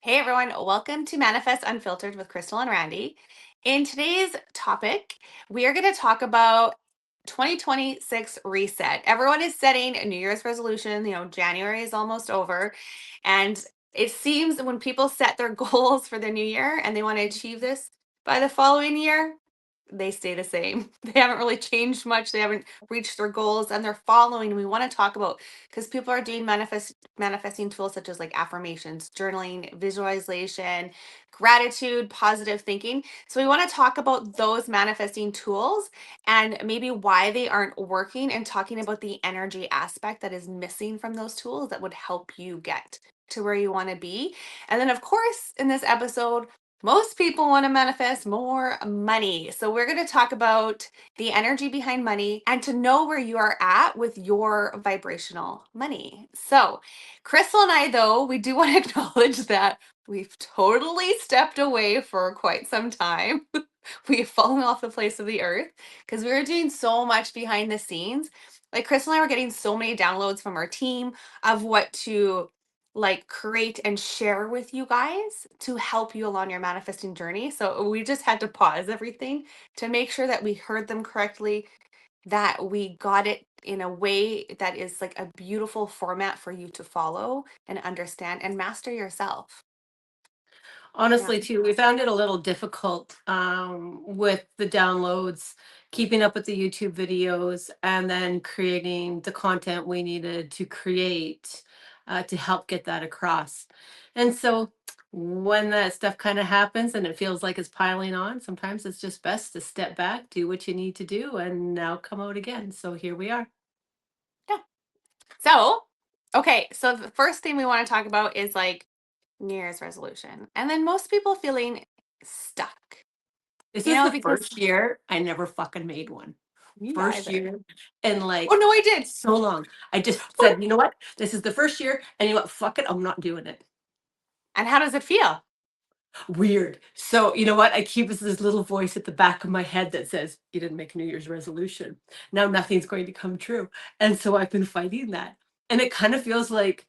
Hey everyone, welcome to Manifest Unfiltered with Crystal and Randy. In today's topic, we are going to talk about 2026 reset. Everyone is setting a New Year's resolution. January is almost over. And it seems when people set their goals for the new year and they want to achieve this by the following year, they stay the same. They haven't really changed much. They haven't reached their goals and they're following. We want to talk about because people are doing manifesting tools such as like affirmations, journaling, visualization, gratitude, positive thinking. So we want to talk about those manifesting tools and maybe why they aren't working and talking about the energy aspect that is missing from those tools that would help you get to where you want to be. And then of course, in this episode, most people want to manifest more money. So, we're going to talk about the energy behind money and to know where you are at with your vibrational money. So, Crystal and I, though, we do want to acknowledge that we've totally stepped away for quite some time. We've fallen off the face of the earth because we were doing so much behind the scenes. Like, Crystal and I were getting so many downloads from our team of what to like create and share with you guys to help you along your manifesting journey. So we just had to pause everything to make sure that we heard them correctly, that we got it in a way that is like a beautiful format for you to follow and understand and master yourself. Yeah. Honestly, too, we found it a little difficult with the downloads, keeping up with the YouTube videos, and then creating the content we needed to create to help get that across. And so, when that stuff kind of happens and it feels like it's piling on, sometimes it's just best to step back, do what you need to do, and now come out again. So, here we are. Yeah. So, okay. So the first thing we want to talk about is like New Year's resolution. And then most people feeling stuck, This is the because first year I never fucking made one. me First either. year in Oh, like no, I did. so long. I just said, you know what? This is the first year, and you know what? Fuck it, I'm not doing it. And how does it feel? Weird. So, you know what? I keep this little voice at the back of my head that says, you didn't make a New Year's resolution. Now nothing's going to come true. And so I've been fighting that. And it kind of feels like,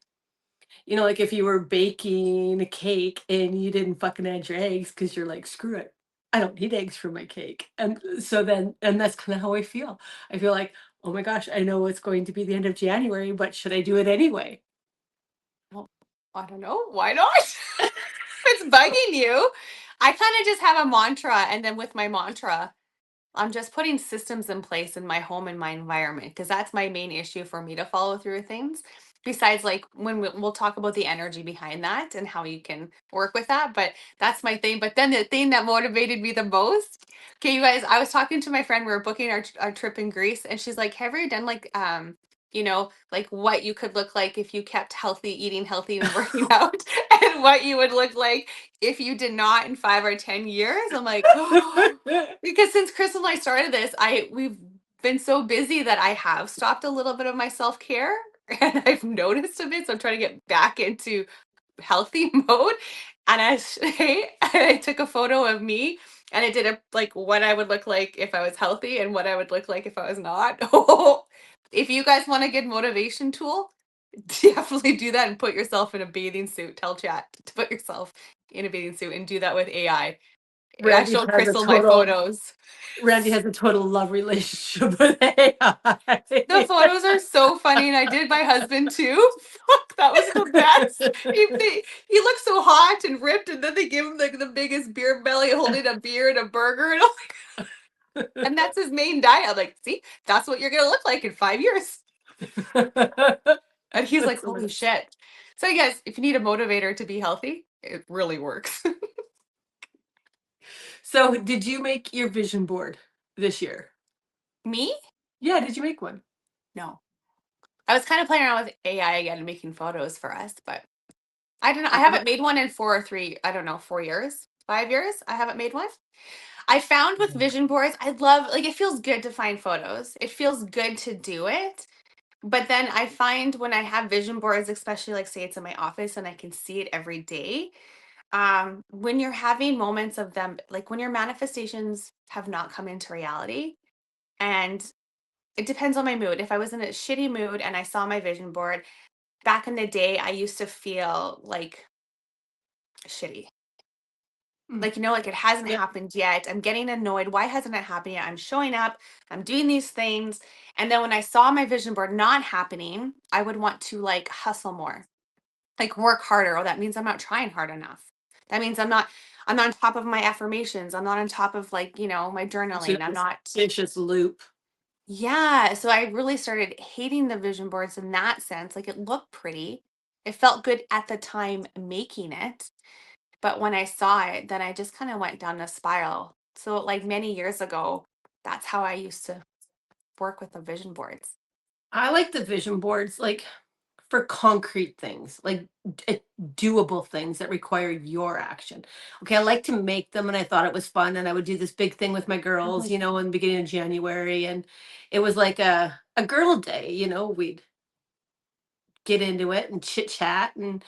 like if you were baking a cake and you didn't fucking add your eggs because you're like, screw it. I don't need eggs for my cake. And so then, and that's kind of how I feel. I feel like, oh my gosh, I know it's going to be the end of January, but should I do it anyway? Well, I don't know. Why not? It's bugging you. I kind of just have a mantra, and then with my mantra, I'm just putting systems in place in my home and my environment because that's my main issue for me to follow through with things. Besides, like when we'll talk about the energy behind that and how you can work with that, but that's my thing. But then the thing that motivated me the most, okay, you guys, I was talking to my friend. We were booking our trip in Greece, and she's like, "Have you done like like what you could look like if you kept healthy, eating healthy, and working out, and what you would look like if you did not in 5 or 10 years?" I'm like, oh, because since Chris and I started this, we've been so busy that I have stopped a little bit of my self-care and I've noticed a bit. So I'm trying to get back into healthy mode. And I took a photo of me and I did a like what I would look like if I was healthy and what I would look like if I was not. If you guys want a good motivation tool, definitely do that and put yourself in a bathing suit. Tell chat to put yourself in a bathing suit and do that with AI. I Randy showed has a Crystal my total photos. Randy has a total love relationship with The AI. photos are so funny, and I did my husband too. Fuck, that was the best. He looks so hot and ripped, and then they give him like the biggest beer belly holding a beer and a burger, and that's his main diet. I'm like, see, that's what you're gonna look like in 5 years. And he's like, That's holy hilarious. shit. So, you guys, if you need a motivator to be healthy, it really works. So, did you make your vision board this year? Me? Yeah, did you make one? No. I was kind of playing around with AI again and making photos for us, but I don't know. I I haven't haven't. made one in 4 or 3, I don't know, 4 years, 5 years. I haven't made one. I found with vision boards, I love, like, it feels good to find photos. It feels good to do it. But then I find when I have vision boards, especially like say it's in my office and I can see it every day, when you're having moments of them, like when your manifestations have not come into reality, and it depends on my mood. If I was in a shitty mood and I saw my vision board, back in the day, I used to feel like shitty. Mm. Like, like it hasn't Yeah. happened yet. I'm getting annoyed. Why hasn't it happened yet? I'm showing up, I'm doing these things. And then when I saw my vision board not happening, I would want to like hustle more, like work harder. Oh, that means I'm not trying hard enough. That means I'm not on top of my affirmations. I'm not on top of like, my So journaling. I'm this not. vicious loop. Yeah. So I really started hating the vision boards in that sense. Like it looked pretty. It felt good at the time making it. But when I saw it, then I just kind of went down a spiral. So like many years ago, that's how I used to work with the vision boards. I like the vision boards, like for concrete things, like doable things that require your action. Okay, I like to make them, and I thought it was fun, and I would do this big thing with my girls, Mhm. in the beginning of January, and it was like a girl day. We'd get into it and chit chat, and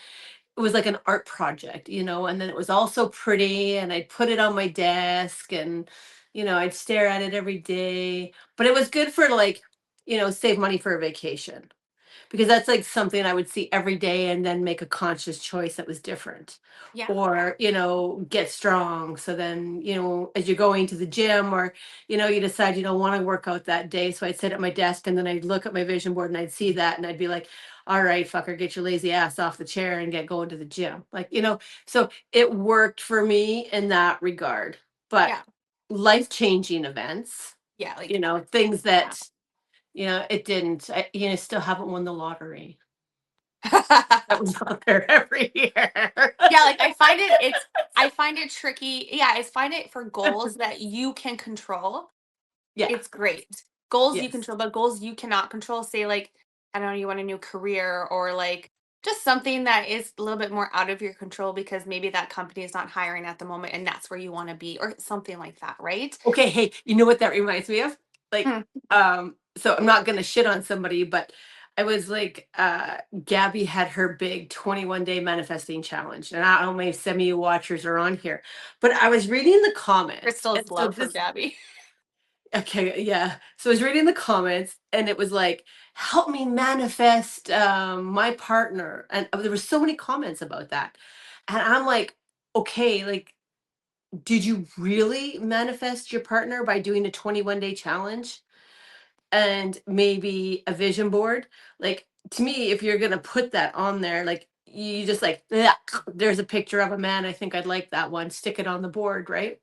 it was like an art project, and then it was all so pretty, and I'd put it on my desk, and I'd stare at it every day. But it was good for, like, save money for a vacation, because that's like something I would see every day and then make a conscious choice that was different. Yeah. Or, get strong. So then, as you're going to the gym, or, you decide you don't want to work out that day. So I'd sit at my desk, and then I'd look at my vision board and I'd see that, and I'd be like, all right, fucker, get your lazy ass off the chair and get going to the gym. Like, so it worked for me in that regard. But Yeah. life-changing events, Yeah. Like, things yeah. that, it didn't. Still haven't won the lottery. That was out there every year. Yeah, like I find it tricky. Yeah, I find it for goals that you can control. Yeah. It's great. Goals you Yes. control, but goals you cannot control, say like, I don't know, you want a new career or like just something that is a little bit more out of your control because maybe that company is not hiring at the moment and that's where you want to be or something like that, right? Okay, hey, you know what that reminds me of? Like, Hmm. so I'm not gonna shit on somebody, but I was like, Gabby had her big 21-day manifesting challenge. And I don't know, maybe some of you watchers are on here, but I was reading the comments. And Crystal's so love for this Gabby. Okay, yeah. So I was reading the comments, and it was like, help me manifest my partner. And there were so many comments about that. And I'm like, okay, like, did you really manifest your partner by doing a 21-day challenge and maybe a vision board? Like, to me, if you're gonna put that on there, like, you just like, "Yeah, there's a picture of a man. I think I'd like that one. Stick it on the board, right?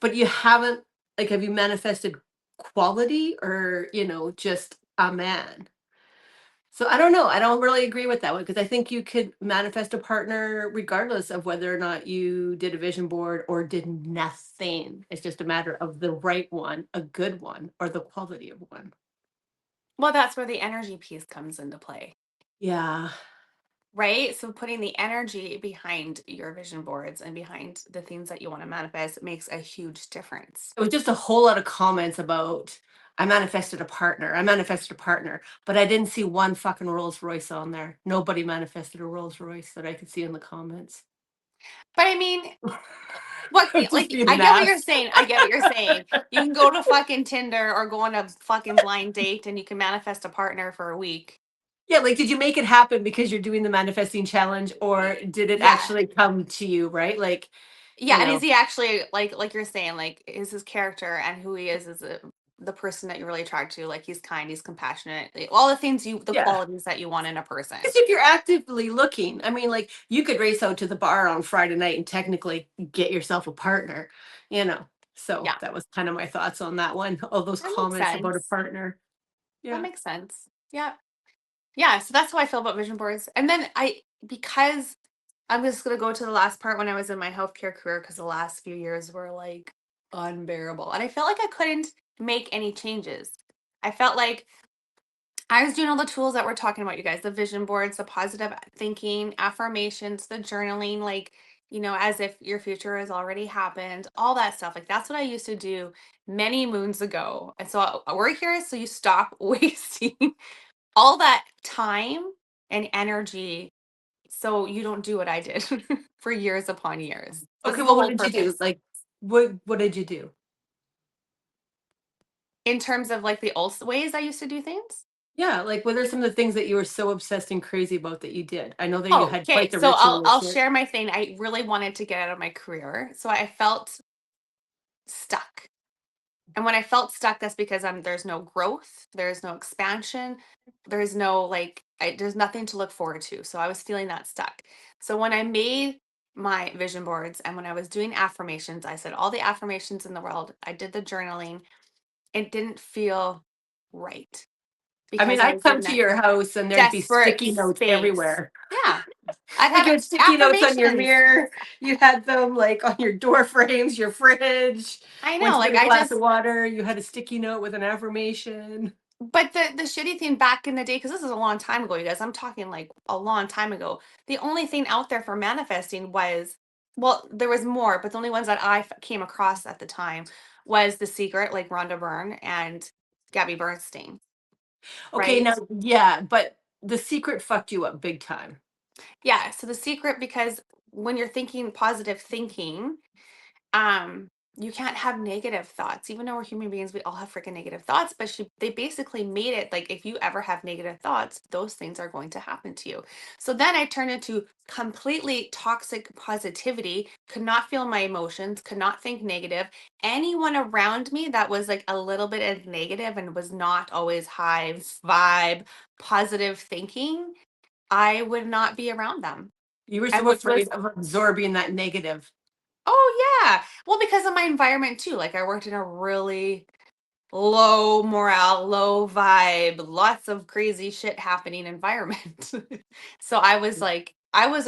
But you haven't, like, have you manifested quality, or, just a man? So I don't know. I don't really agree with that one, because I think you could manifest a partner regardless of whether or not you did a vision board or did nothing. It's just a matter of the right one, a good one, or the quality of one. Well, that's where the energy piece comes into play, Yeah. right? So putting the energy behind your vision boards and behind the things that you want to manifest makes a huge difference. It was just a whole lot of comments about, I manifested a partner. I manifested a partner, but I didn't see one fucking Rolls Royce on there. Nobody manifested a Rolls Royce that I could see in the comments. But I mean, what I'm just like being I an get what you're ass. saying. I get what you're saying. You can go to fucking Tinder or go on a fucking blind date and you can manifest a partner for a week. Yeah, like, did you make it happen because you're doing the manifesting challenge, or did it Yeah. actually come to you, right? Like, Yeah, you and is know, he actually like you're saying, like, is his character and who he is the person that you really attract to? Like he's kind, he's compassionate, all the things the yeah. qualities that you want in a person. Because if you're actively looking, I mean, like, you could race out to the bar on Friday night and technically get yourself a partner, you know. So Yeah, that was kind of my thoughts on that one. All those that makes comments about a sense. partner. That Yeah. makes sense. Yeah. Yeah, so that's how I feel about vision boards. And then because I'm just gonna go to the last part when I was in my healthcare career because the last few years were like unbearable. And I felt like I couldn't make any changes. I felt like I was doing all the tools that we're talking about, you guys, the vision boards, the positive thinking, affirmations, the journaling, like, as if your future has already happened, all that stuff. Like, that's what I used to do many moons ago. And so we're here so you stop wasting all that time and energy so you don't do what I did for years upon years. This Okay, is the well, what whole did you do? purpose Like, what did you do? in terms of like the old ways I used to do things. Yeah, like, what are some of the things that you were so obsessed and crazy about that you did? I know that you Oh, had okay. quite the So ritual I'll with it. share my thing. I really wanted to get out of my career. So I felt stuck. And when I felt stuck, that's because there's no growth, there's no expansion, there's no there's nothing to look forward to. So I was feeling that stuck. So when I made my vision boards and when I was doing affirmations, I said all the affirmations in the world. I did the journaling. It didn't feel right I mean, because I I'd was come in to that your house and there'd be desperate sticky notes space. everywhere. Yeah. I'd Like, you have had sticky notes on your affirmations. mirror, you had them, like, on your door frames, your fridge. I Went know, to get like a I glass of just water, you had a sticky note with an affirmation. But the shitty thing back in the day, because this is a long time ago, you guys, I'm talking like a long time ago. The only thing out there for manifesting was, well, there was more, but the only ones that came across at the time was The Secret, like Rhonda Byrne and Gabby Bernstein, Okay, now right? yeah, but The Secret fucked you up big time. Yeah. So The Secret, because when you're thinking positive thinking, um you can't have negative thoughts. Even though we're human beings, we all have freaking negative thoughts, but they basically made it like if you ever have negative thoughts, those things are going to happen to you. So then I turned into completely toxic positivity, could not feel my emotions, could not think negative. Anyone around me that was like a little bit of negative and was not always high vibe positive thinking, I would not be around them. You were And so which was afraid of absorbing that negative. Oh, yeah. Well, because of my environment too. Like I worked in a really low morale, low vibe, lots of crazy shit happening environment. So I was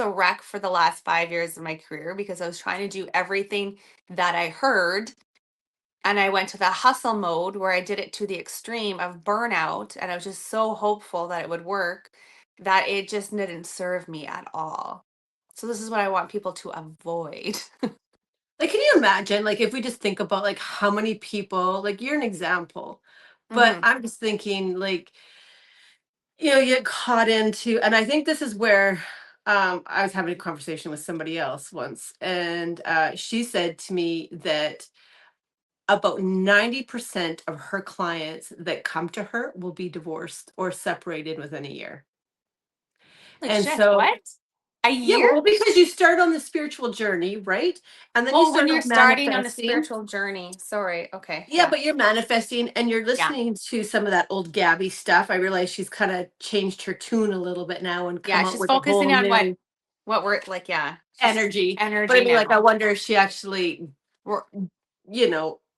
a wreck for the last 5 years of my career because I was trying to do everything that I heard. And I went to the hustle mode where I did it to the extreme of burnout. And I was just so hopeful that it would work that it just didn't serve me at all. So this is what I want people to avoid. Like, can you imagine, like, if we just think about, like, how many people, like, you're an example, but hmm I'm just thinking, like, you get caught into, and I think this is where, I was having a conversation with somebody else once, and, she said to me that about 90% of her clients that come to her will be divorced or separated within a year. Holy And shit, so, what? A yeah, year? well, because you start on the spiritual journey, right? And then you Oh, when start you're off starting on a manifesting. spiritual journey. Sorry. Okay. Yeah, Yeah. but you're manifesting and you're Yeah. listening to some of that old Gabby stuff. I realize she's kind of changed her tune a little bit now and Yeah. come up She's with a whole focusing on new what we're like, yeah. She's energy. But I energy mean, like, I now. wonder if she actually, We're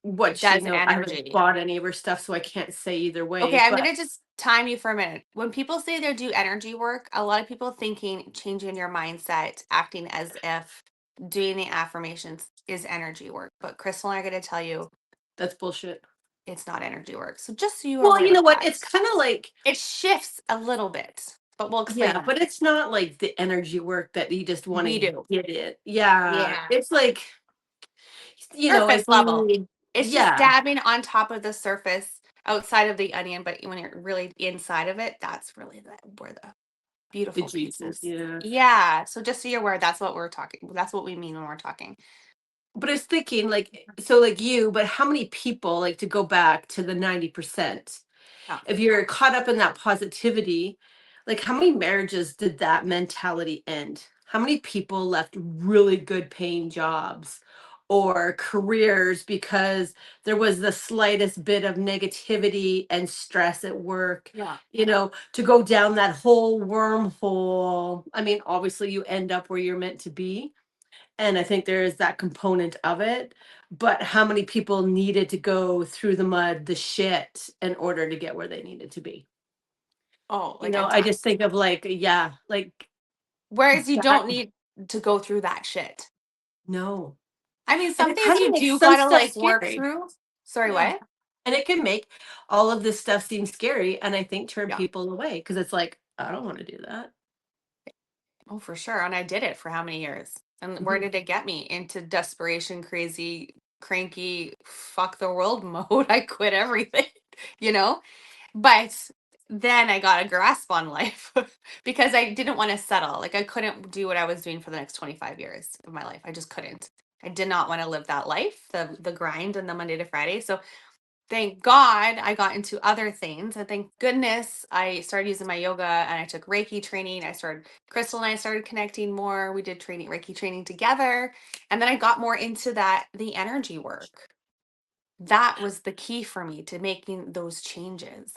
what she, does I haven't energy. bought any of her stuff, so I can't say either Okay, way. I'm But gonna just time you for a minute. When people say they do energy work, a lot of people thinking changing your mindset, acting as if doing the affirmations is energy work. But Crystal and I are gonna tell you that's bullshit. it's not energy work. So just so you're Well, aware you know of what? that. It's kind of like, It shifts a little bit, but we'll explain yeah, that. but it's not like the energy work that you just want We to do. get it. Yeah. Yeah. It's like, if Surface level. you, It's just yeah, dabbing on top of the surface outside of the onion, but when you're really inside of it, that's really where the the beautiful juices. pieces. Yeah. Yeah. So just so you're aware, that's what we're talking. That's what we mean when we're talking. But I was thinking, like, so like you, but how many people, like, to go back to the 90%, Yeah. if you're caught up in that positivity, like, how many marriages did that mentality end? How many people left really good paying jobs or careers because there was the slightest bit of negativity and stress at work, Yeah. to go down that whole wormhole? I mean, obviously, you end up where you're meant to be, and I think there is that component of it. But how many people needed to go through the mud, the shit, in order to get where they needed to be? Oh, like a I ton. just think of, like, yeah, like Whereas you that. don't need to go through that shit. No. I mean, And some it things kind of you makes do some gotta stuff like work scary. through. Sorry, Yeah. what? And it can make all of this stuff seem scary and I think turn Yeah. people away because it's like, I don't want to do that. Oh, for sure. And I did it for how many years? And where Mhm. did it get me? Into desperation, crazy, cranky, fuck the world mode. I quit everything, you know? But then I got a grasp on life because I didn't want to settle. Like I couldn't do what I was doing for the next 25 years of my life. I just couldn't. I did not want to live that life, the grind and the Monday to Friday. So thank God I got into other things. And thank goodness I started using my yoga and I took Reiki training. Crystal and I started connecting more. We did Reiki training together. And then I got more into the energy work. That was the key for me to making those changes.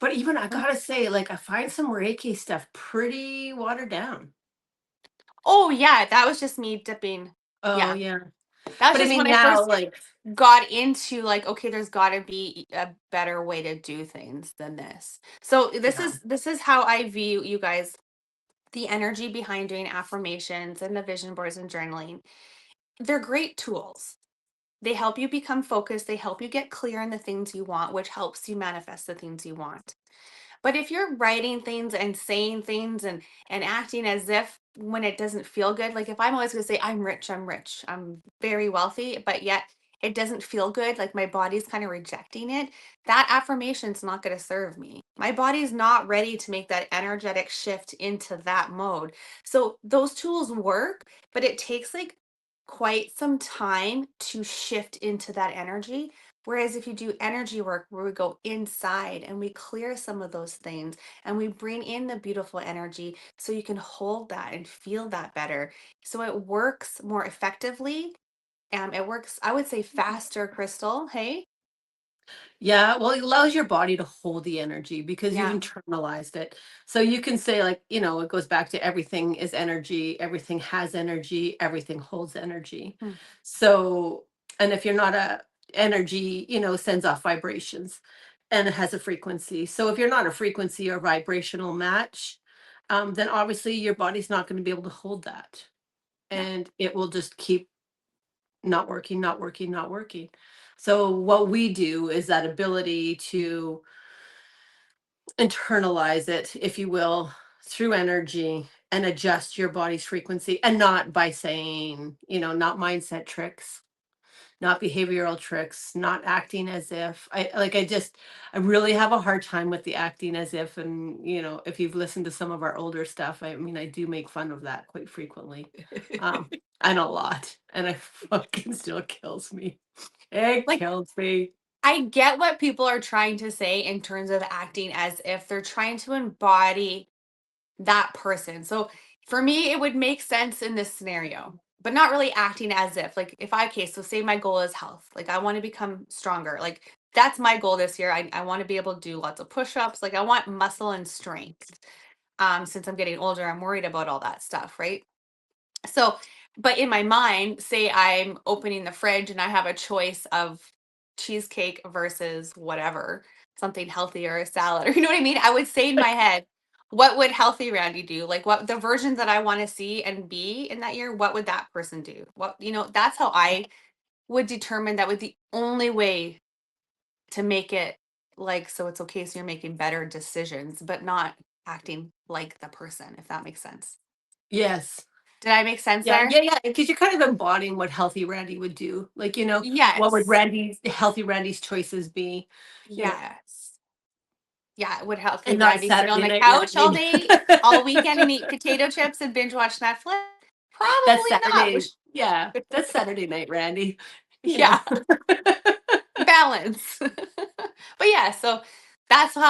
But even I gotta say, like, I find some Reiki stuff pretty watered down. Oh, yeah. That was just me dipping. Oh, Yeah. yeah. That was But I just when mean, I now, first like, got into like, okay, there's got to be a better way to do things than this. So yeah. this is how I view you guys, the energy behind doing affirmations and the vision boards and journaling. They're great tools. They help you become focused, they help you get clear on the things you want, which helps you manifest the things you want. But if you're writing things and saying things and acting as if when it doesn't feel good, like if I'm always going to say I'm rich, I'm very wealthy, but yet it doesn't feel good, like my body's kind of rejecting it, that affirmation's not going to serve me. My body's not ready to make that energetic shift into that mode. So those tools work, but it takes like quite some time to shift into that energy. Whereas if you do energy work where we go inside and we clear some of those things and we bring in the beautiful energy so you can hold that and feel that better. So it works more effectively. It works, I would say, faster, Crystal. Hey? Yeah, well, it allows your body to hold the energy because you've Yeah. internalized it. So you can say, like, it goes back to everything is energy, everything has energy, everything holds energy. Hmm. So, and if you're not a energy, sends off vibrations and it has a frequency. So if you're not a frequency or vibrational match, then obviously your body's not going to be able to hold that. Yeah. And it will just keep not working, not working, not working. So what we do is that ability to internalize it, if you will, through energy and adjust your body's frequency, and not by saying, not mindset tricks, not behavioral tricks, not acting as if I really have a hard time with the acting as if. And if you've listened to some of our older stuff, I mean, I do make fun of that quite frequently. Um, and a lot. And it fucking still kills me. It Like, kills me. I get what people are trying to say in terms of acting as if they're trying to embody that person. So for me, it would make sense in this scenario, but not really acting as if, like, if I, okay, so say my goal is health, like, I want to become stronger. Like, that's my goal this year. I want to be able to do lots of push ups. Like, I want muscle and strength. Since I'm getting older, I'm worried about all that stuff, right? So, but in my mind, say I'm opening the fridge and I have a choice of cheesecake versus whatever, something healthy or a salad, or you know what I mean? I would say in my head, what would healthy Randy do? Like what the version that I want to see and be in that year, what would that person do? That's how I would determine that was the only way to make it like so it's okay. So you're making better decisions, but not acting like the person, if that makes sense. Yes. Did I make sense Yeah, there? yeah, yeah. Because you're kind of embodying what healthy Randy would do. Like, what would Yes. healthy Randy's choices be? You know, Yes. Yeah, would healthy and not Randy sit on Saturday the night couch all Randy. day, all weekend and eat potato chips and binge watch Netflix? That's Probably not. Saturday. Yeah, that's Saturday night Randy. You know. Yeah, balance. But yeah, so that's what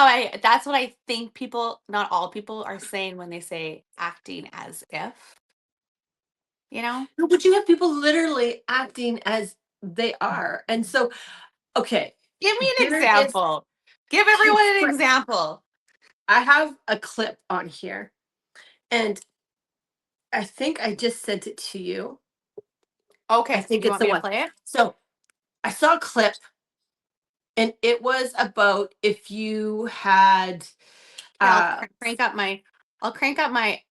I think people, not all people, are saying when they say acting as if, you know? No, but you have people literally acting as they are. And so, okay, Give me an here is example. Give okay, everyone an example. I have a clip on here, and I think I just sent it to you. I Okay, think you it's want the me to one. play it? So I saw a clip, and it was about if you had, Here, uh, I'll crank up my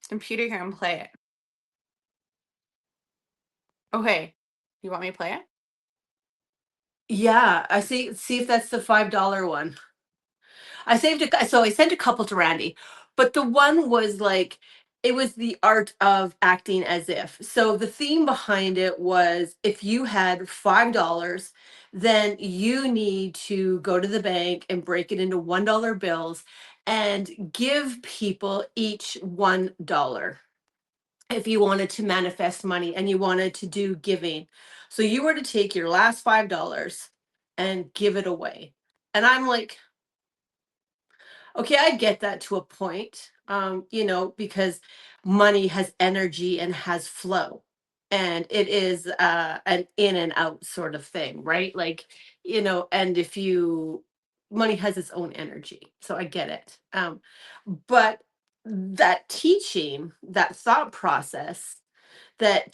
computer here and play it. Okay. You want me to play it? yeah, I see if that's the $5 one. So I sent a couple to Randy, but the one was like, it was the art of acting as if. So the theme behind it was if you had $5, then you need to go to the bank and break it into $1 bills and give people each $1 if you wanted to manifest money and you wanted to do giving. So you were to take your last $5 and give it away. And I'm like, okay, I get that to a point, because money has energy and has flow. And it is an in and out sort of thing, right? Like, and if you, money has its own energy. So I get it. But that teaching, that thought process that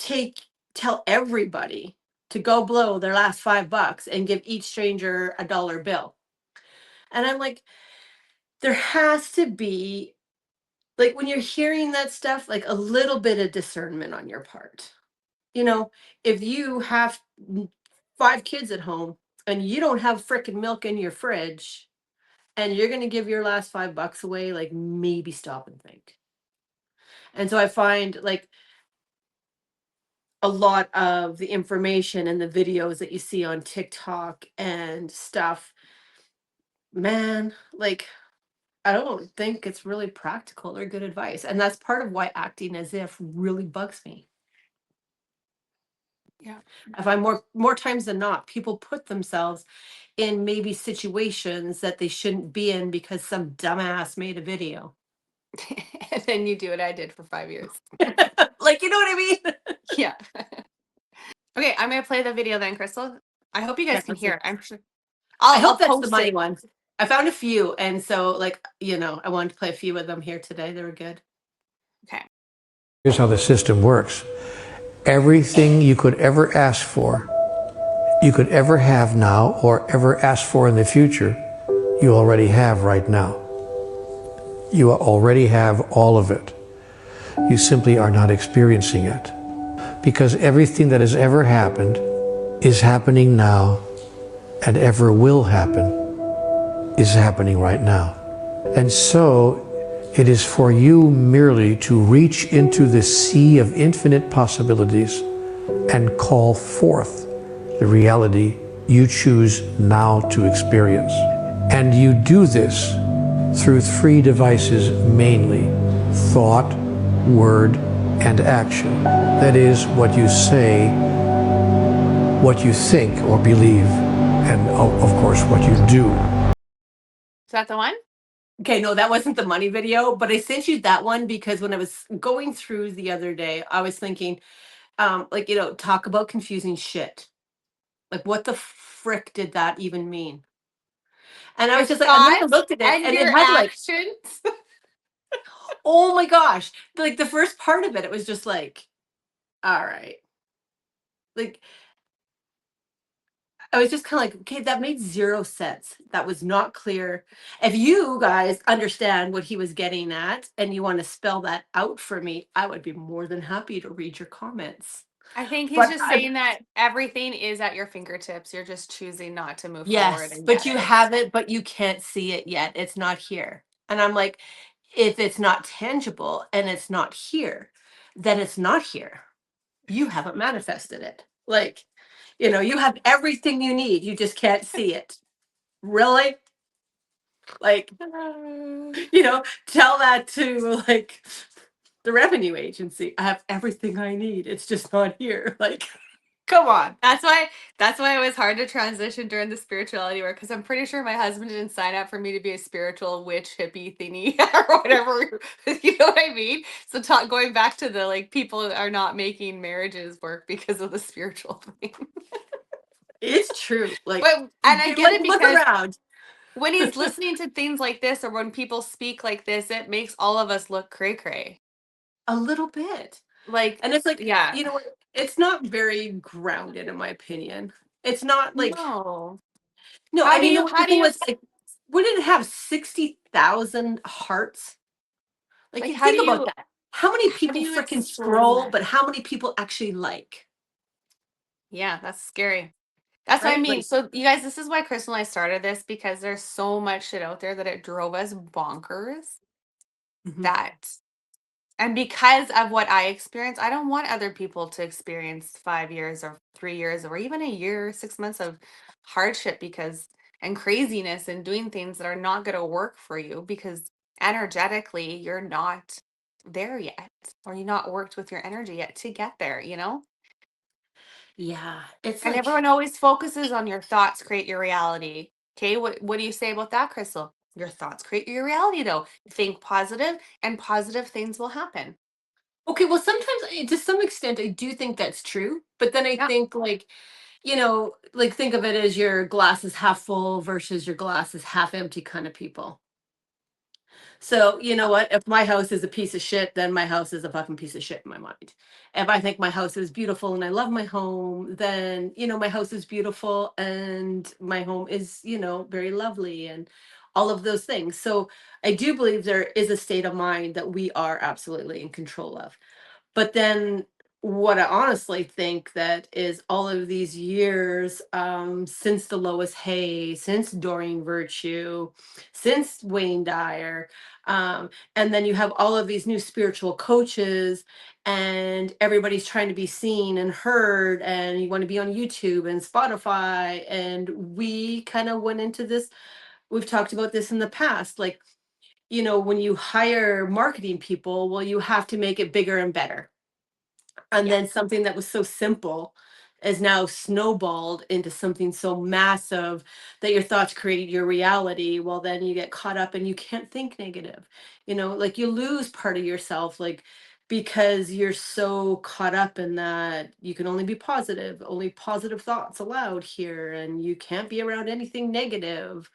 tell everybody to go blow their last $5 and give each stranger a dollar bill. And I'm like, there has to be, like, when you're hearing that stuff, like a little bit of discernment on your part. You know, if you have 5 kids at home and you don't have frickin' milk in your fridge and you're going to give your last $5 away, like, maybe stop and think. And so I find, like, a lot of the information and the videos that you see on TikTok and stuff, man, like, I don't think it's really practical or good advice, and that's part of why acting as if really bugs me. Yeah. I find more times than not, people put themselves in maybe situations that they shouldn't be in because some dumbass made a video. And then you do what I did for 5 years. Like, you know what I mean? Yeah. Okay, I'm gonna play the video then, Crystal. I hope you Yeah, guys can that's hear it. it. I'm sure I I'll hope that's the post money it. one. I found a few, and so, like, I wanted to play a few of them here today. They were good. Okay. Here's how the system works. Everything you could ever ask for, you could ever have now, or ever ask for in the future, you already have right now. You already have all of it. You simply are not experiencing it. Because everything that has ever happened is happening now, and ever will happen is happening right now. And so it is for you merely to reach into the sea of infinite possibilities and call forth the reality you choose now to experience. And you do this through 3 devices mainly: thought, word, and action. That is, what you say, what you think or believe, and of course what you do. Is that the one? Okay, no, that wasn't the money video, but I sent you that one because when I was going through the other day, I was thinking, like, talk about confusing shit. Like, what the frick did that even mean? And I Your was just like, and then I thoughts looked at it and and it your had like, actions. oh my gosh, like the first part of it, it was just like, all right. Like, I was just kind of like, okay, that made 0 sense. That was not clear. If you guys understand what he was getting at and you want to spell that out for me, I would be more than happy to read your comments. I think he's But just saying that everything is at your fingertips. You're just choosing not to move forward yes, and but get you it. have it, but you can't see it yet. It's not here. And I'm like, if it's not tangible and it's not here, then it's not here. You haven't manifested it. Like, you have everything you need. You just can't see it. Really? Like, tell that to, like, the revenue agency. I have everything I need. It's just not here. Like, come on. That's why it was hard to transition during the spirituality work, because I'm pretty sure my husband didn't sign up for me to be a spiritual witch hippie thingy or whatever. You know what I mean? So going back to the, like, people are not making marriages work because of the spiritual thing. It's true. Like, But and I get like, it, look because around. when he's listening to things like this, or when people speak like this, it makes all of us look cray cray. A little bit. Like, And it's like, yeah. what? It's not very grounded, in my opinion. It's not like, No. no, How and do you the how do thing you was, like, wouldn't it have 60,000 hearts? Like, like you how do think about you that. How many how do people you freaking explain scroll, that? but how many people actually like? Yeah, that's scary. That's what I Right? mean. Like, So you guys, this is why Crystal and I started this, because there's so much shit out there that it drove us bonkers. mhm. That And because of what I experienced, I don't want other people to experience 5 years or 3 years or even a year, 6 months of hardship, and craziness and doing things that are not going to work for you, because energetically you're not there yet, or you're not worked with your energy yet to get there, you know? Yeah, it's And like, everyone always focuses on your thoughts create your reality. Okay, what do you say about that, Crystal? Your thoughts create your reality, though. Think positive, and positive things will happen. okay, well, sometimes to some extent I do think that's true, but then I Yeah, think like, like think of it as your glass is half full versus your glass is half empty kind of people. So, you know yeah, what? If my house is a piece of shit, then my house is a fucking piece of shit in my mind. If I think my house is beautiful and I love my home, then, my house is beautiful and my home is, very lovely and all of those things. So I do believe there is a state of mind that we are absolutely in control of. But then what I honestly think that is all of these years, since the Lois Hay, since Doreen Virtue, since Wayne Dyer, and then you have all of these new spiritual coaches, and everybody's trying to be seen and heard, and you want to be on YouTube and Spotify. And we kind of went into this, we've talked about this in the past, like, when you hire marketing people, well, you have to make it bigger and better, and yeah. then something that was so simple is now snowballed into something so massive that your thoughts create your reality. Well, then you get caught up and you can't think negative. Like you lose part of yourself, like because you're so caught up in that you can only be positive, only positive thoughts allowed here, and you can't be around anything negative,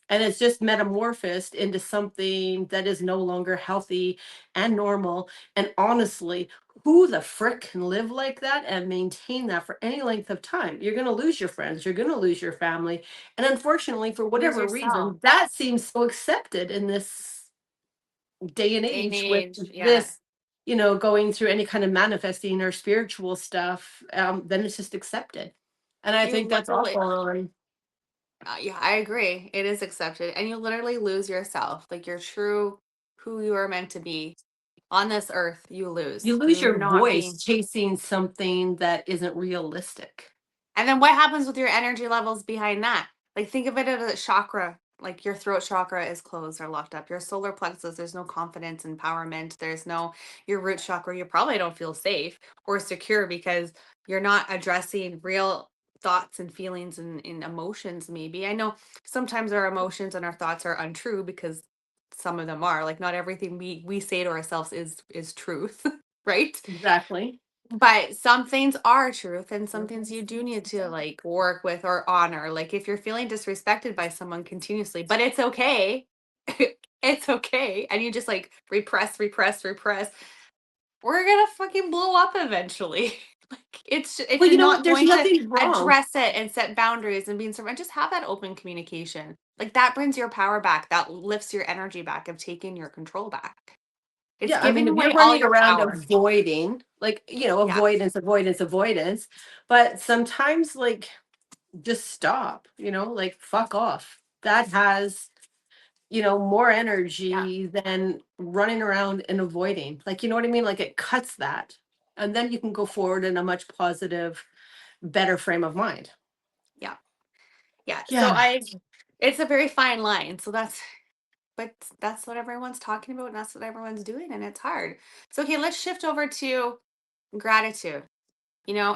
and it's just metamorphosed into something that is no longer healthy and normal. And honestly, who the frick can live like that and maintain that for any length of time? You're going to lose your friends, you're going to lose your family. And unfortunately, for Lose whatever yourself. reason, that seems so accepted in this day and Day and age with age. Yeah. this, going through any kind of manifesting or spiritual stuff. Then it's just accepted. And I You think that's literally, awful. And yeah, I agree. It is accepted. And you literally lose yourself. Like your true, who you are meant to be on this earth, you you lose. lose You're your not voice being. chasing something that isn't realistic. And then what happens with your energy levels behind that? Like think of it as a chakra. Like your throat chakra is closed or locked up. Your solar plexus, there's no confidence, empowerment. There's no your root chakra. You probably don't feel safe or secure because you're not addressing real thoughts and feelings and emotions. Maybe I know sometimes our emotions and our thoughts are untrue because some of them are. Like not everything we say to ourselves is truth, right? Exactly. But some things are truth and some things you do need to like work with or honor. Like if you're feeling disrespected by someone continuously, but it's okay. It's okay. And you just like repress, repress, repress. We're gonna fucking blow up eventually. Like if Well, you're you know what? not There's going to nothing wrong. address it and set boundaries and being and just have that open communication. Like that brings your power back. That lifts your energy back of taking your control back. It's Yeah, I mean, giving if you're away all running your around power. avoiding, like, Yeah. avoidance, avoidance, avoidance, but sometimes, like, just stop, like, fuck off. That has, more Yeah. energy than running around and avoiding. Like, you know what I mean? Like, it cuts that. And then you can go forward in a much positive, better frame of mind. Yeah. Yeah, so Yeah. it's a very fine line. So but that's what everyone's talking about and that's what everyone's doing and it's hard. So okay, let's shift over to gratitude.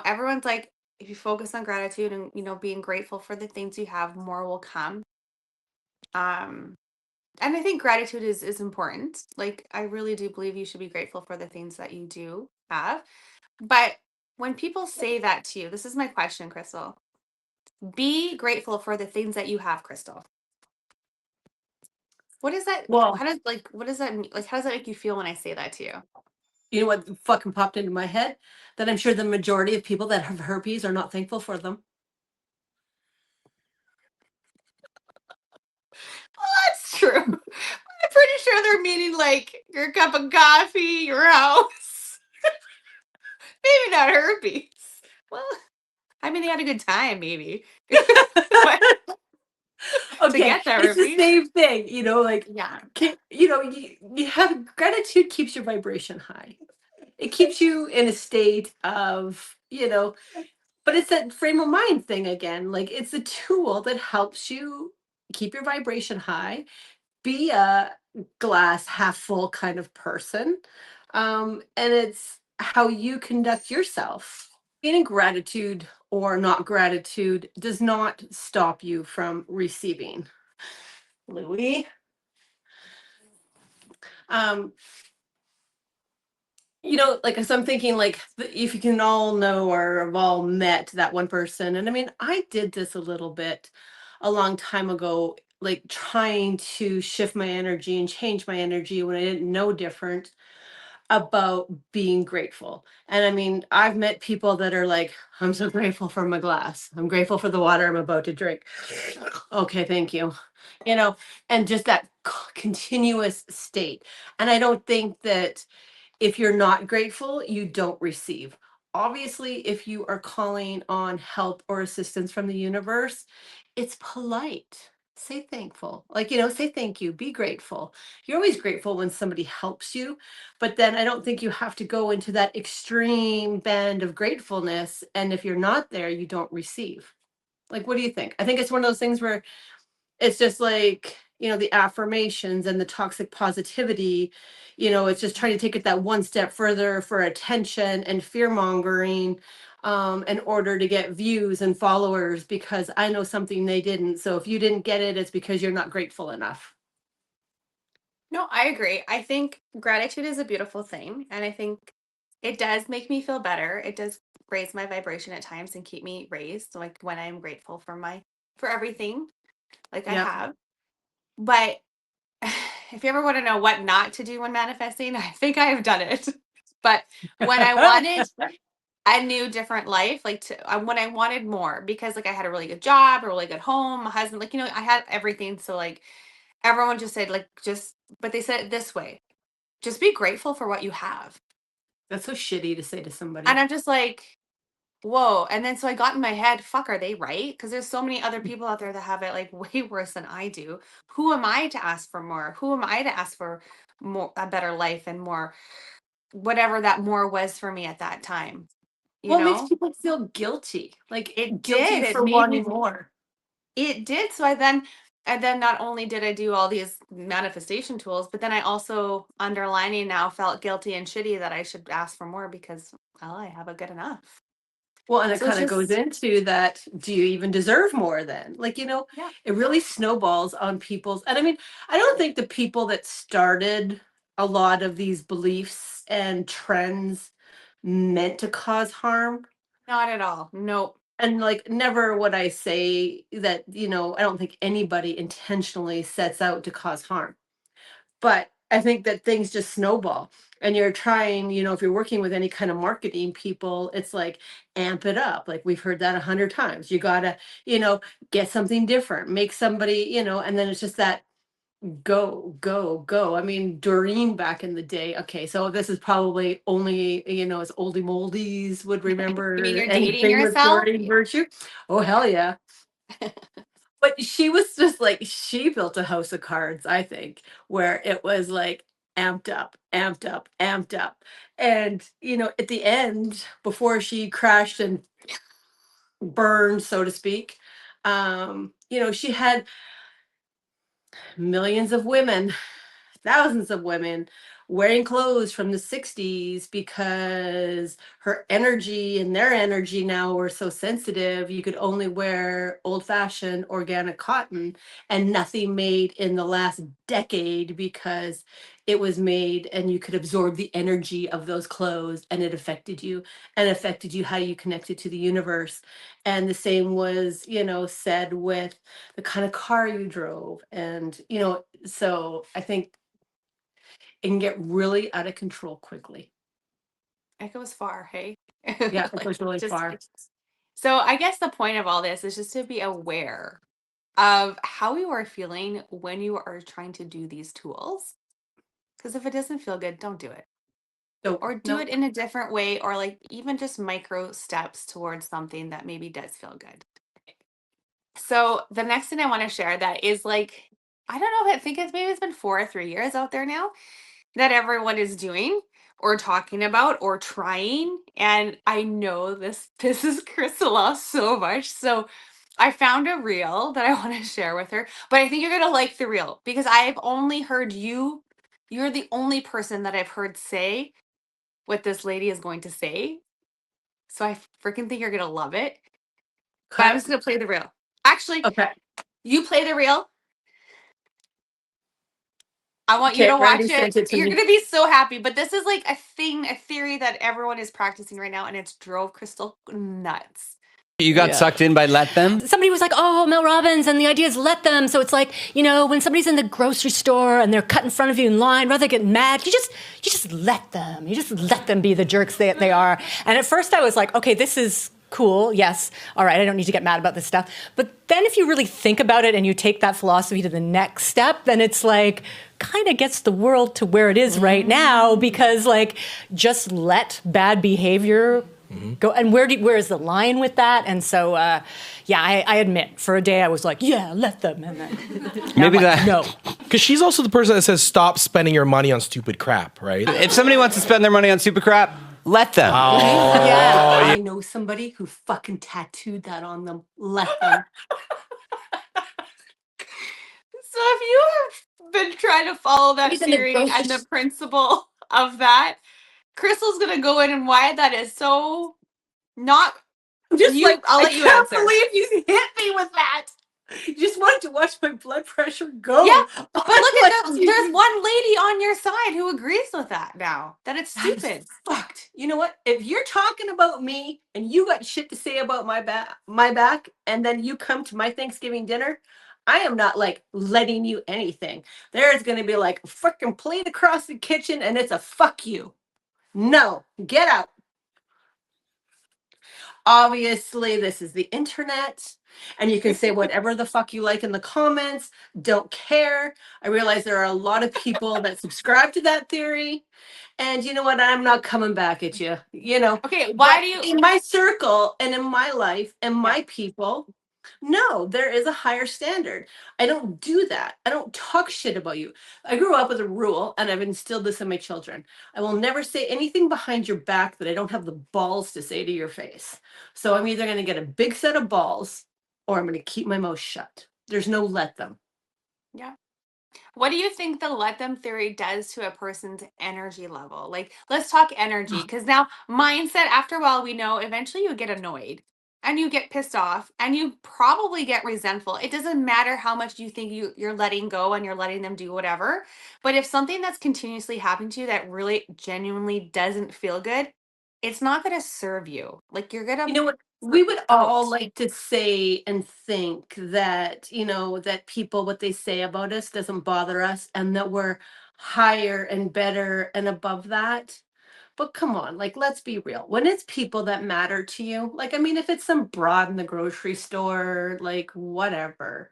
Everyone's like if you focus on gratitude and being grateful for the things you have, more will come. Um and I think gratitude is important. Like I really do believe you should be grateful for the things that you do have. But when people say that to you, this is my question, Crystal. Be grateful for the things that you have, Crystal. What is that? Well, What does that mean? Like, how does that make you feel when I say that to you? you know what fucking popped into my head? That I'm sure the majority of people that have herpes are not thankful for them. Well, that's true. I'm pretty sure they're meaning like your cup of coffee, your house. Maybe not herpes. Well, I mean, they had a good time, maybe. But to Okay, get the it's the herpes, same thing, like, yeah, you have gratitude keeps your vibration high. It keeps you in a state of, but it's that frame of mind thing again. Like it's a tool that helps you keep your vibration high, be a glass half full kind of person. And it's how you conduct yourself. Feeling gratitude or not gratitude does not stop you from receiving. Louis. Um, like as I'm thinking, like if you can all know or have all met that one person, and I mean, I did this a little bit a long time ago, like trying to shift my energy and change my energy when I didn't know different about being grateful. And I mean, I've met people that are like, I'm so grateful for my glass. I'm grateful for the water I'm about to drink. Okay, thank you. You know, and just that continuous state. And I don't think that if you're not grateful, you don't receive. Obviously, if you are calling on help or assistance from the universe, it's polite. Say thankful. Like, say thank you, be grateful. You're always grateful when somebody helps you, but then I don't think you have to go into that extreme band of gratefulness. And if you're not there, you don't receive. Like, what do you think? I think it's one of those things where it's just like, the affirmations and the toxic positivity, it's just trying to take it that one step further for attention and fear mongering, in order to get views and followers because I know something they didn't. So if you didn't get it, it's because you're not grateful enough. No, I agree. I think gratitude is a beautiful thing. And I think it does make me feel better. It does raise my vibration at times and keep me raised. Like when I'm grateful for everything like I Yep. have. But if you ever want to know what not to do when manifesting, I think I have done it. But when I wanted a new different life, like when I wanted more, because like I had a really good job, a really good home, a husband, like I had everything. So like everyone just said like but they said it this way: just be grateful for what you have. That's so shitty to say to And somebody. I'm just like, whoa. And then so I got in my head, fuck, are they right? Because there's so many other people out there that have it like way worse than I do. Who am I to ask for more? Who am I to ask for more, a better life and more, whatever that more was for me at that time, you Well, it makes know? people feel guilty, like It guilty did. It for made wanting me, more. it did. So and then not only did I do all these manifestation tools, but then I also underlining now felt guilty and shitty that I should ask for more because, well, I have a good enough. Well, and it So it's kind of goes just, into that, do you even deserve more then? Like, yeah. it really snowballs on people's, and I mean, I don't think the people that started a lot of these beliefs and trends meant to cause harm. Not at all. Nope. And like, never would I say that, I don't think anybody intentionally sets out to cause harm. But I think that things just snowball and you're trying, if you're working with any kind of marketing people, it's like amp it up. Like we've heard that 100 times. You gotta, get something different, make somebody, and then it's just that go, go, go. I mean, Doreen back in the day. Okay, so this is probably only, as oldie moldies would You mean remember you're dating anything with yourself? Doreen Virtue. Oh hell yeah. But she was just like she built a house of cards, I think, where it was like amped up, amped up, amped up. And, at the end, before she crashed and burned, so to speak, she had millions of women, thousands of women wearing clothes from the 60s because her energy and their energy now were so sensitive. You could only wear old fashioned organic cotton and nothing made in the last decade because it was made and you could absorb the energy of those clothes and it affected you and affected you how you connected to the universe. And the same was, said with the kind of car you drove. And, so I think it can get really out of control quickly. It goes far, hey? Yeah, it Like goes really just far. so I guess the point of all this is just to be aware of how you are feeling when you are trying to do these tools. Because if it doesn't feel good, don't do it. So Or do no, it in a different way, or like even just micro steps towards something that maybe does feel good. So the next thing I want to share that is like, I don't know, I think it's been 4 or 3 years out there now that everyone is doing or talking about or trying. And I know this pisses Crystal off so much. So I found a reel that I want to share with her, but I think you're going to like the reel because I've only heard you're the only person that I've heard say what this lady is going to say. So I freaking think you're going to love it. But I'm just going to play the reel. Actually, Okay. you play the reel. I want you Okay, to Randy watch it. sent it to You're me. going to be so happy. But this is like a theory that everyone is practicing right now, and it's drove Crystal nuts. You got sucked in by Let Them? Somebody was like, oh, Mel Robbins, and the idea is let them. So it's like, when somebody's in the grocery store and they're cut in front of you in line, rather than get mad, you just let them. You just let them be the jerks they are. And at first I was like, okay, this is cool. Yes. All right. I don't need to get mad about this stuff. But then if you really think about it and you take that philosophy to the next step, then it's like kind of gets the world to where it is right now, because like just let bad behavior go. And where is the line with that? And so, I admit, for a day I was like, yeah, let them. And then Maybe no. Because she's also the person that says stop spending your money on stupid crap, right? If somebody wants to spend their money on super crap, let them. I know somebody who fucking tattooed that on them. Let them. So if you have been trying to follow that He's in the theory grocery and the principle of that, Crystal's going to go in and why that is so not. I'm just You- like, I'll I let you can't answer. believe you hit me with that. You just wanted to watch my blood pressure go. Yeah, but look Like, at there's one lady on your side who agrees with that now, that it's That's stupid. fucked. You know what? If you're talking about me and you got shit to say about my back, and then you come to my Thanksgiving dinner, I am not like letting you anything. There's gonna be like a freaking plate across the kitchen, and it's a fuck you. No, get out. Obviously, this is the internet, and you can say whatever the fuck you like in the comments. Don't care. I realize there are a lot of people that subscribe to that theory. And you know what? I'm not coming back at you. Okay, why But do you? in my circle and in my life and my Yeah. people, no, there is a higher standard. I don't do that. I don't talk shit about you. I grew up with a rule, and I've instilled this in my children. I will never say anything behind your back that I don't have the balls to say to your face. So I'm either going to get a big set of balls, or I'm going to keep my mouth shut. There's no let them. Yeah. What do you think the let them theory does to a person's energy level? Like, let's talk energy, because now mindset, after a while, we know eventually you get annoyed and you get pissed off and you probably get resentful. It doesn't matter how much you think you're letting go and you're letting them do whatever. But if something that's continuously happening to you that really genuinely doesn't feel good, it's not going to serve you. Like, you're going You to. know what? We would all Out. like to say and think that, that people, what they say about us doesn't bother us, and that we're higher and better and above that. But come on, like, let's be real. When it's people that matter to you, like, I mean, if it's some broad in the grocery store, like, whatever.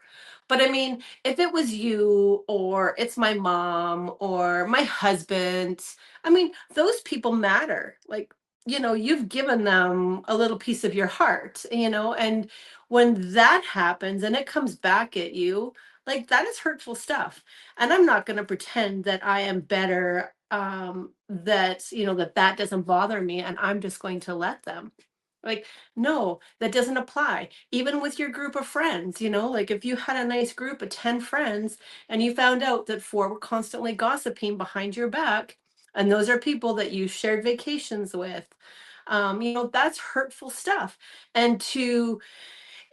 But I mean, if it was you, or it's my mom or my husband, I mean, those people matter. Like, you've given them a little piece of your heart, and when that happens and it comes back at you, like, that is hurtful stuff. And I'm not going to pretend that I am better, that doesn't bother me, and I'm just going to let them. Like, no, that doesn't apply. Even with your group of friends, like, if you had a nice group of 10 friends and you found out that 4 were constantly gossiping behind your back, and those are people that you shared vacations with, that's hurtful stuff. And to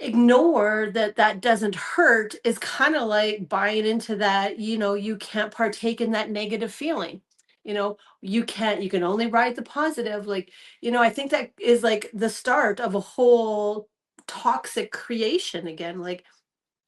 ignore that doesn't hurt is kind of like buying into that. You can't partake in that negative feeling. You can only ride the positive. Like, I think that is like the start of a whole toxic creation again. Like,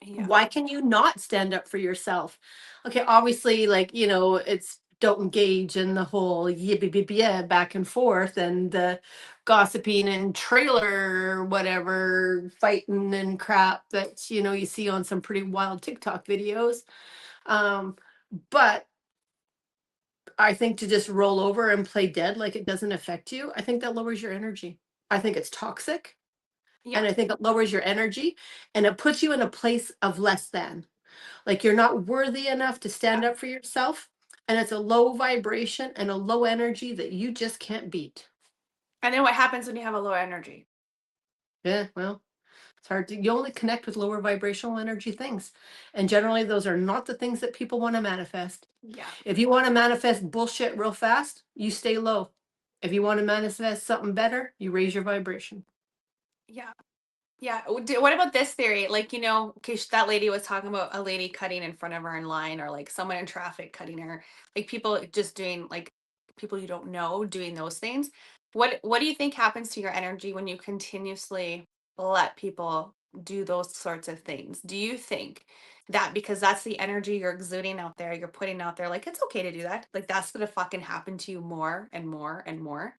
Yeah. why can you not stand up for yourself? Okay, obviously, like, it's don't engage in the whole yeah back and forth, and the gossiping and trailer whatever fighting and crap that you see on some pretty wild TikTok videos. But I think to just roll over and play dead like it doesn't affect you, I think that lowers your energy. I think it's toxic, and Yeah. I think it lowers your energy, and it puts you in a place of less than. Like, you're not worthy enough to stand up for yourself. And it's a low vibration and a low energy that you just can't beat. And then what happens when you have a low energy? Yeah, well, it's hard to, you only connect with lower vibrational energy things. And generally, those are not the things that people want to manifest. Yeah. If you want to manifest bullshit real fast, you stay low. If you want to manifest something better, you raise your vibration. Yeah. Yeah. What about this theory? Like, that lady was talking about a lady cutting in front of her in line, or like someone in traffic cutting her, like people just doing, like, people you don't know doing those things. What do you think happens to your energy when you continuously let people do those sorts of things? Do you think that because that's the energy you're exuding out there, you're putting out there, like it's okay to do that? Like that's gonna fucking happen to you more and more and more.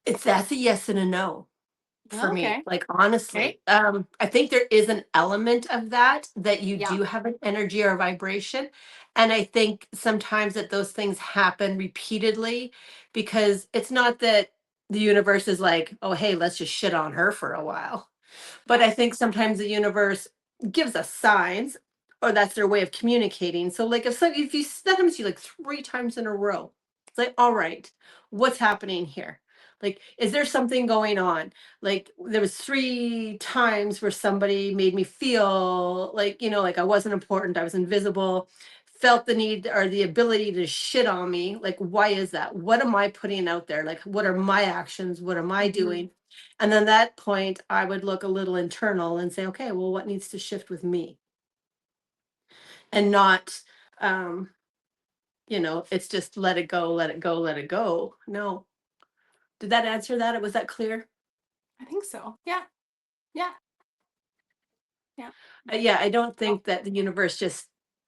That's a yes and a no for me. Okay. Like Okay. honestly, I think there is an element of that you Yeah. do have an energy or vibration, and I think sometimes that those things happen repeatedly because it's not that the universe is like, oh hey, let's just shit on her for a while. But Yeah. I think sometimes the universe gives us signs, or that's their way of communicating. So, like, if you that happens to you like 3 times in a row, it's like, all right, what's happening here? Like, is there something going on? Like, there was 3 times where somebody made me feel like, like I wasn't important, I was invisible, felt the need or the ability to shit on me. Like, why is that? What am I putting out there? Like, what are my actions? What am I Mhm. doing? And then that point, I would look a little internal and say, okay, well, what needs to shift with me? And not, um, it's just let it go, let it go, let it go. No. Did that answer that? Was that clear? I think so. Yeah. Yeah. Yeah. Yeah, I don't Oh, think that the universe just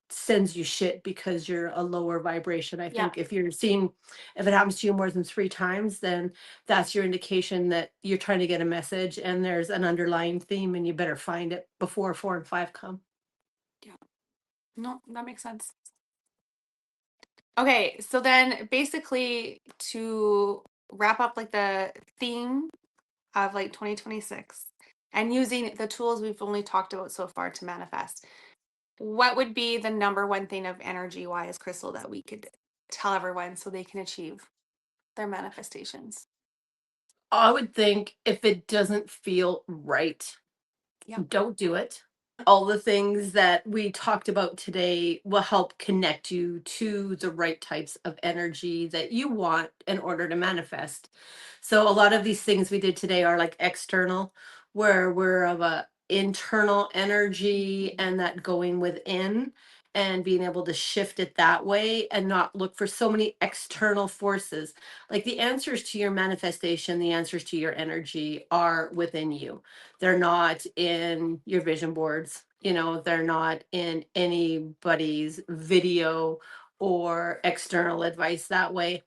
sends you shit because you're a lower vibration. I yeah. think if it happens to you more than 3 times, then that's your indication that you're trying to get a message and there's an underlying theme and you better find it before 4 and 5 come. Yeah. No, that makes sense. Okay, so then basically to wrap up like the theme of like 2026 and using the tools we've only talked about so far to manifest, what would be the number one thing of energy wise, Crystal, that we could tell everyone so they can achieve their manifestations? I would think if it doesn't feel right, Yeah. don't do it. All the things that we talked about today will help connect you to the right types of energy that you want in order to manifest. So a lot of these things we did today are like external, where we're of a internal energy and that going within and being able to shift it that way and not look for so many external forces. Like the answers to your manifestation, the answers to your energy are within you. They're not in your vision boards, they're not in anybody's video or external advice that way.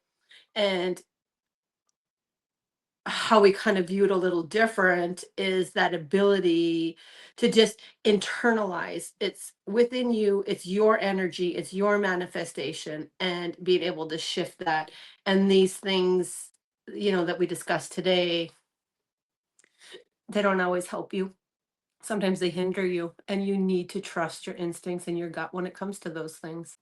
And how we kind of view it a little different is that ability to just internalize it's within you, it's your energy, it's your manifestation, and being able to shift that. And these things, that we discussed today, they don't always help you. Sometimes they hinder you, and you need to trust your instincts and your gut when it comes to those things.